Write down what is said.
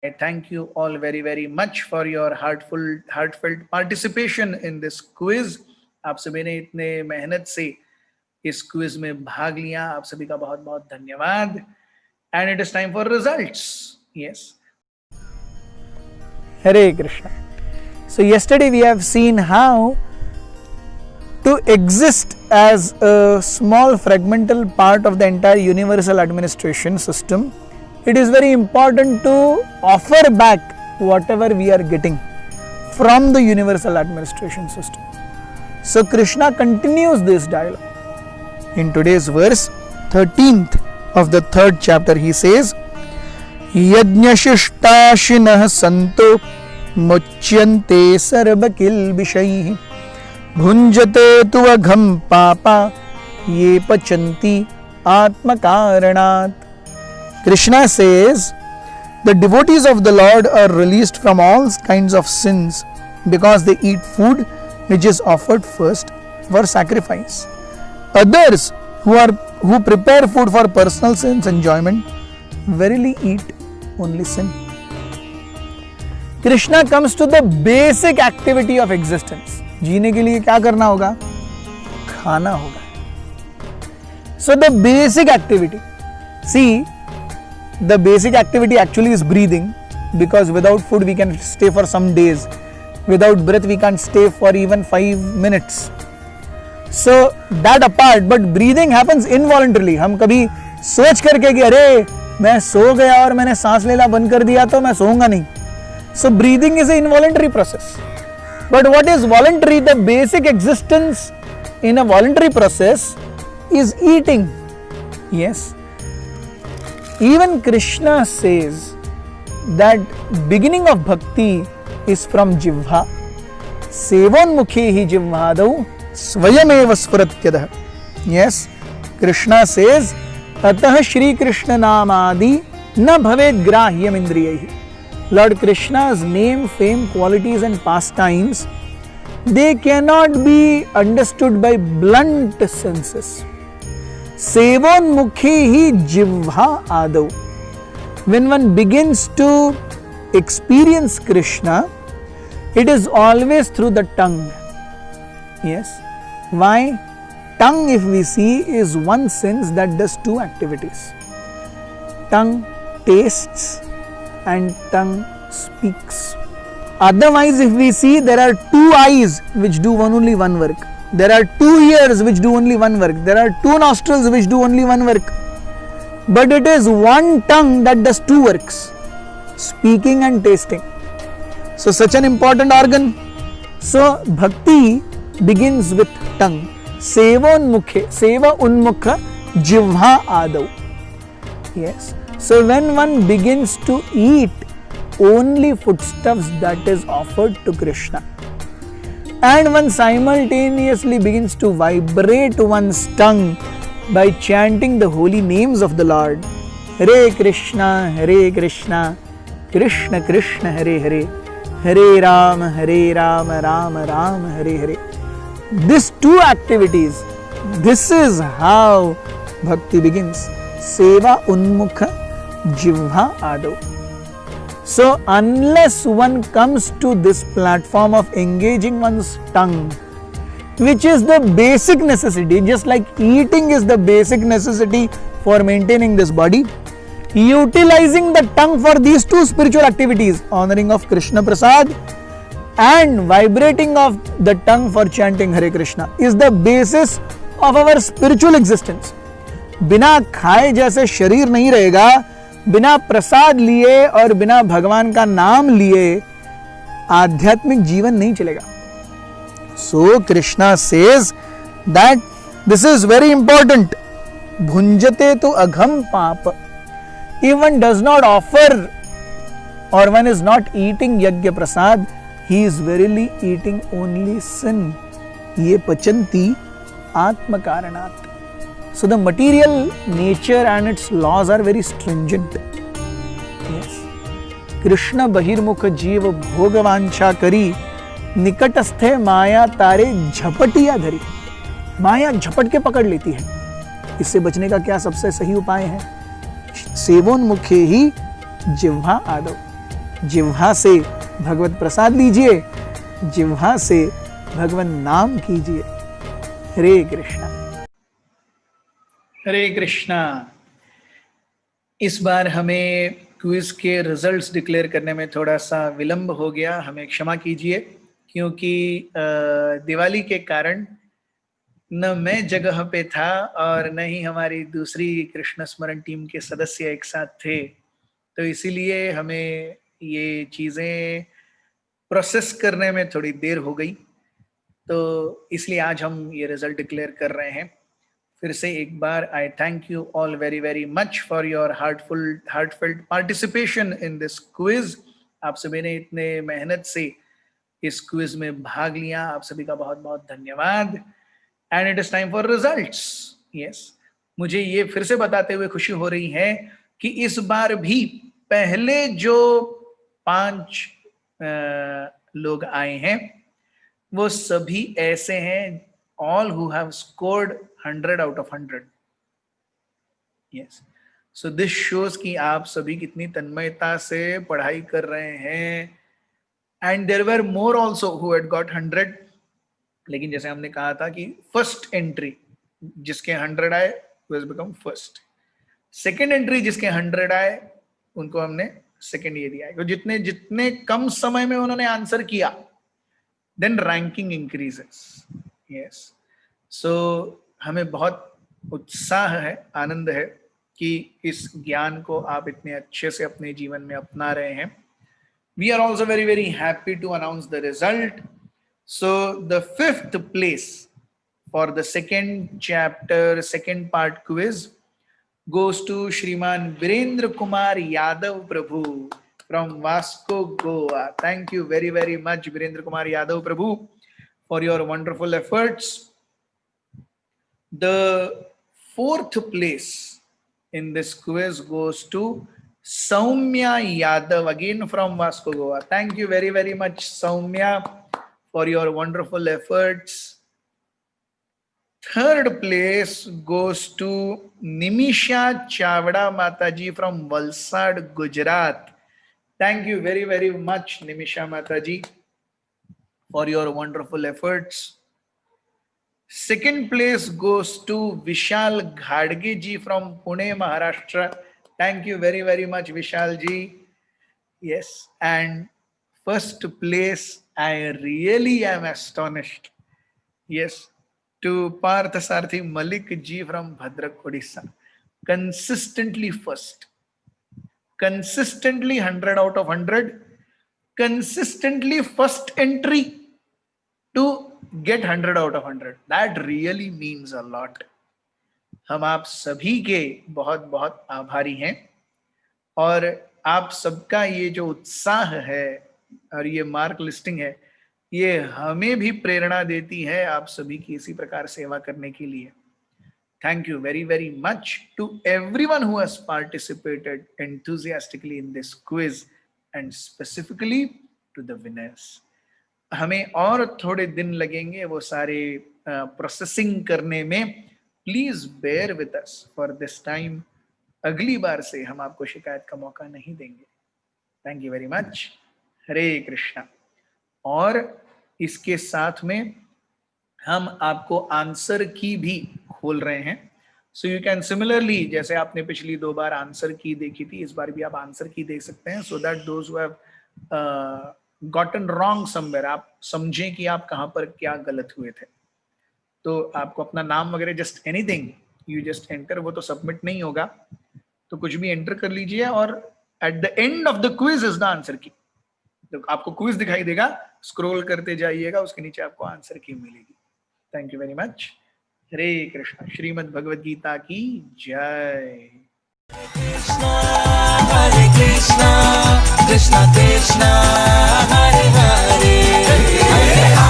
I thank you all very very much for your heartfelt participation in this quiz. आप सभी ने इतने मेहनत से इस क्विज में भाग लिया, आप सभी का बहुत बहुत धन्यवाद. And it is time for results. Yes. Hare Krishna. So yesterday we have seen how to exist as a small fragmental part of the entire universal administration system, it is very important to offer back whatever we are getting from the universal administration system. So Krishna continues this dialogue. In today's verse 13th of the 3rd chapter, he says, यज्ञशिष्टाशिनः सन्तो मुच्यन्ते सर्वकिल्बिषैः भुञ्जते तु अघं पापा ये पचन्ति आत्मकारणात्. Krishna says, the devotees of the Lord are released from all kinds of sins because they eat food which is offered first for sacrifice. Others who prepare food for personal sense enjoyment verily eat only sin. Krishna comes to the basic activity of existence. जीने के लिए क्या करना होगा? खाना होगा. So the basic activity. See, the basic activity actually is breathing, because without food we can stay for some days. Without breath we can't stay for even 5 minutes. So that apart, but breathing happens involuntarily. हम कभी सोच करके कि अरे मैं सो गया और मैंने सांस लेना बंद कर दिया तो मैं सोऊंगा नहीं. So breathing is an involuntary process. But what is voluntary? The basic existence in a voluntary process is eating. Yes. Even Krishna says that beginning of bhakti is from jivha. Sevonmukhi jivhadau swayameva spuratyadha. Yes. Krishna says, Atah Shri Krishna namadi na bhaved grahyam indriyaihi. Lord Krishna's name, fame, qualities and pastimes, they cannot be understood by blunt senses. Sevon mukhi jivha adau. When one begins to experience Krishna, it is always through the tongue. Yes. Why? Tongue, if we see, is one sense that does two activities. Tongue tastes and tongue speaks. Otherwise, if we see, there are two eyes which do only one work. There are two ears which do only one work. There are two nostrils which do only one work. But it is one tongue that does two works, speaking and tasting. So such an important organ. So bhakti begins with tongue. Sevonmukhe, seva unmukha jivha adau. Yes. So when one begins to eat only foodstuffs that is offered to Krishna, and one simultaneously begins to vibrate one's tongue by chanting the holy names of the Lord, Hare Krishna, Krishna Krishna, Hare Hare, Hare Rama, Rama Rama, Hare Hare. These two activities, this is how bhakti begins. Seva unmukha jivha adau. So unless one comes to this platform of engaging one's tongue, which is the basic necessity, just like eating is the basic necessity for maintaining this body, utilizing the tongue for these two spiritual activities, honoring of Krishna Prasad and vibrating of the tongue for chanting Hare Krishna, is the basis of our spiritual existence. बिना खाए जैसे शरीर नहीं रहेगा, बिना प्रसाद लिए और बिना भगवान का नाम लिए आध्यात्मिक जीवन नहीं चलेगा. So Krishna says that this is very important. Bhunjate tu agham papa. If one does not offer or one is not eating yajna prasad, he is verily eating only sin. Ye pachanti atma karanat. So the material nature and its laws are very stringent. Yes. Krishna bahirmukha jeeva bhogavancha kari निकटस्थे माया तारे झपटिया धरी. माया झपट के पकड़ लेती है. इससे बचने का क्या सबसे सही उपाय है? सेवोन्मुखे ही जिह्वा आदौ. जिह्वा से भगवत प्रसाद लीजिए, जिह्वा से भगवान नाम कीजिए। हरे कृष्णा। हरे कृष्णा। इस बार हमें क्विज के रिजल्ट्स डिक्लेयर करने में थोड़ा सा विलंब हो गया, हमें क्षमा कीजिए, क्योंकि दिवाली के कारण न मैं जगह पे था और न ही हमारी दूसरी कृष्ण स्मरण टीम के सदस्य एक साथ थे, तो इसीलिए हमें ये चीज़ें प्रोसेस करने में थोड़ी देर हो गई। तो इसलिए आज हम ये रिजल्ट डिक्लेयर कर रहे हैं। फिर से एक बार I thank you all very very much for your heartfelt participation in this quiz. आप सभी ने इतने मेहनत से इस क्विज में भाग लिया, आप सभी का बहुत बहुत धन्यवाद। And it is time for results. Yes, मुझे ये फिर से बताते हुए खुशी हो रही है कि इस बार भी पहले जो 5 लोग आए हैं वो सभी ऐसे हैं all who have scored 100 out of 100. Yes. So this shows कि आप सभी कितनी तन्मयता से पढ़ाई कर रहे हैं। And there were more also who had got 100. लेकिन जैसे हमने कहा था कि फर्स्ट एंट्री जिसके 100 आए was become first. Second entry जिसके 100 आए उनको हमने सेकेंड ये दिया है। तो जितने कम समय में उन्होंने आंसर किया, then ranking increases. यस, सो हमें बहुत उत्साह है, आनंद है कि इस ज्ञान को आप इतने अच्छे से अपने जीवन में अपना रहे हैं। We are also very very happy to announce the result. So the 5th place for the second chapter second part quiz goes to श्रीमान वीरेंद्र कुमार यादव प्रभु from Vasco, Goa. Thank you very very much Virendra Kumar Yadav Prabhu for your wonderful efforts. The 4th place in this quiz goes to Soumya Yadav, again from Vasco, Goa. Thank you very very much Soumya for your wonderful efforts. 3rd place goes to Nimisha Chavda Mataji from Valsad, Gujarat. Thank you very very much Nimisha Mataji for your wonderful efforts. 2nd place goes to Vishal Ghadge ji from Pune, Maharashtra. Thank you very very much Vishal ji. Yes, and 1st place, I really am astonished. Yes, to Parth Sarthi Malik ji from Bhadrak, Odisha. Consistently first. Consistently 100 out of 100. Consistently first entry to get 100 out of 100. That really means a lot. हम आप सभी के बहुत बहुत आभारी हैं और आप सबका ये जो उत्साह है और ये मार्क लिस्टिंग है, ये हमें भी प्रेरणा देती है आप सभी की इसी प्रकार सेवा करने के लिए। Thank you very very much to everyone who has participated enthusiastically in this quiz and specifically to the winners. हमें और थोड़े दिन लगेंगे वो सारे प्रोसेसिंग करने में। Please bear with us for this time. अगली बार से हम आपको शिकायत का मौका नहीं देंगे। Thank you very much. Hare Krishna. और इसके साथ में हम आपको आंसर की भी खोल रहे हैं। सो यू कैन सिमिलरली, जैसे आपने पिछली 2 बार आंसर की देखी थी, इस बार भी आप आंसर की देख सकते हैं, so that those who have gotten wrong somewhere, आप समझें कि आप कहां पर क्या गलत हुए थे। तो आपको अपना नाम वगैरह just anything you just enter, वो तो सबमिट नहीं होगा, तो कुछ भी एंटर कर लीजिए और at the end of the quiz is the answer की। तो आपको क्विज दिखाई देगा, स्क्रॉल करते जाइएगा, उसके नीचे आपको आंसर की मिलेगी। Thank you very much. Hare Krishna. Shrimad Bhagavad Gita की जय। Hare Krishna, Krishna Krishna, Hare Hare, Hare Hare.